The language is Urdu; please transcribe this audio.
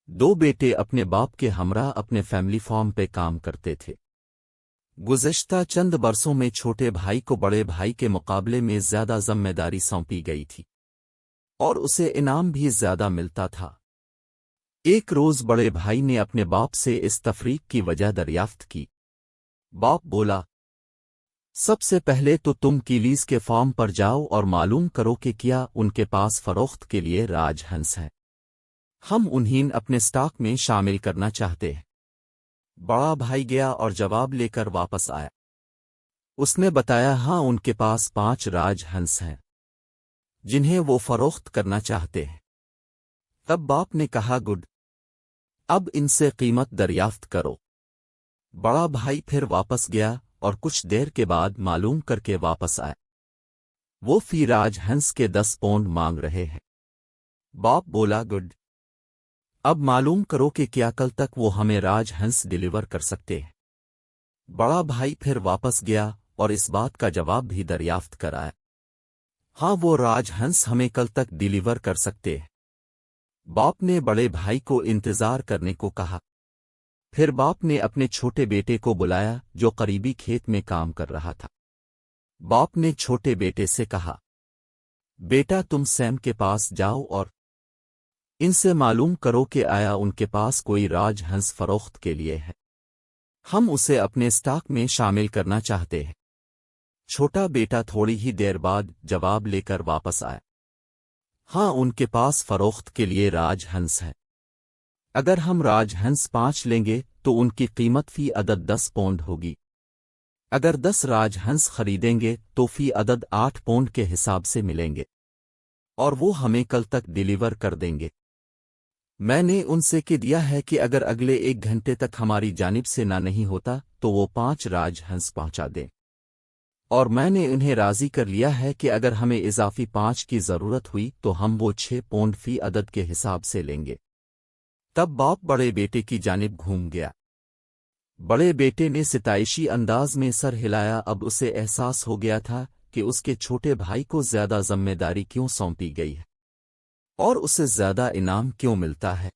دو بیٹے اپنے باپ کے ہمراہ اپنے فیملی فارم پہ کام کرتے تھے۔ گزشتہ چند برسوں میں چھوٹے بھائی کو بڑے بھائی کے مقابلے میں زیادہ ذمہ داری سونپی گئی تھی اور اسے انعام بھی زیادہ ملتا تھا۔ ایک روز بڑے بھائی نے اپنے باپ سے اس تفریق کی وجہ دریافت کی۔ باپ بولا، سب سے پہلے تو تم کیلیز کے فارم پر جاؤ اور معلوم کرو کہ کیا ان کے پاس فروخت کے لیے راج ہنس ہے۔ ہم انہیں اپنے سٹاک میں شامل کرنا چاہتے ہیں۔ بڑا بھائی گیا اور جواب لے کر واپس آیا۔ اس نے بتایا ہاں ان کے پاس 5 راج ہنس ہیں جنہیں وہ فروخت کرنا چاہتے ہیں۔ تب باپ نے کہا گڈ، اب ان سے قیمت دریافت کرو۔ بڑا بھائی پھر واپس گیا اور کچھ دیر کے بعد معلوم کر کے واپس آیا۔ وہ فی راج ہنس کے 10 پونڈ مانگ رہے ہیں۔ باپ بولا گڈ، اب معلوم کرو کہ کیا کل تک وہ ہمیں راج ہنس ڈیلیور کر سکتے ہیں۔ بڑا بھائی پھر واپس گیا اور اس بات کا جواب بھی دریافت کرایا، ہاں وہ راج ہنس ہمیں کل تک ڈیلیور کر سکتے ہیں۔ باپ نے بڑے بھائی کو انتظار کرنے کو کہا۔ پھر باپ نے اپنے چھوٹے بیٹے کو بلایا جو قریبی کھیت میں کام کر رہا تھا۔ باپ نے چھوٹے بیٹے سے کہا، بیٹا تم سیم کے پاس جاؤ اور ان سے معلوم کرو کہ آیا ان کے پاس کوئی راج ہنس فروخت کے لیے ہے، ہم اسے اپنے سٹاک میں شامل کرنا چاہتے ہیں۔ چھوٹا بیٹا تھوڑی ہی دیر بعد جواب لے کر واپس آیا، ہاں ان کے پاس فروخت کے لیے راج ہنس ہے۔ اگر ہم راج ہنس 5 لیں گے تو ان کی قیمت فی عدد 10 پونڈ ہوگی۔ اگر 10 راج ہنس خریدیں گے تو فی عدد 8 پونڈ کے حساب سے ملیں گے اور وہ ہمیں کل تک ڈیلیور کر دیں گے۔ میں نے ان سے کہہ دیا ہے کہ اگر اگلے 1 گھنٹے تک ہماری جانب سے نہ نہیں ہوتا تو وہ 5 راج ہنس پہنچا دیں، اور میں نے انہیں راضی کر لیا ہے کہ اگر ہمیں اضافی 5 کی ضرورت ہوئی تو ہم وہ 6 پونڈ فی عدد کے حساب سے لیں گے۔ تب باپ بڑے بیٹے کی جانب گھوم گیا۔ بڑے بیٹے نے ستائشی انداز میں سر ہلایا۔ اب اسے احساس ہو گیا تھا کہ اس کے چھوٹے بھائی کو زیادہ ذمہ داری کیوں سونپی گئی ہے اور اسے زیادہ انعام کیوں ملتا ہے۔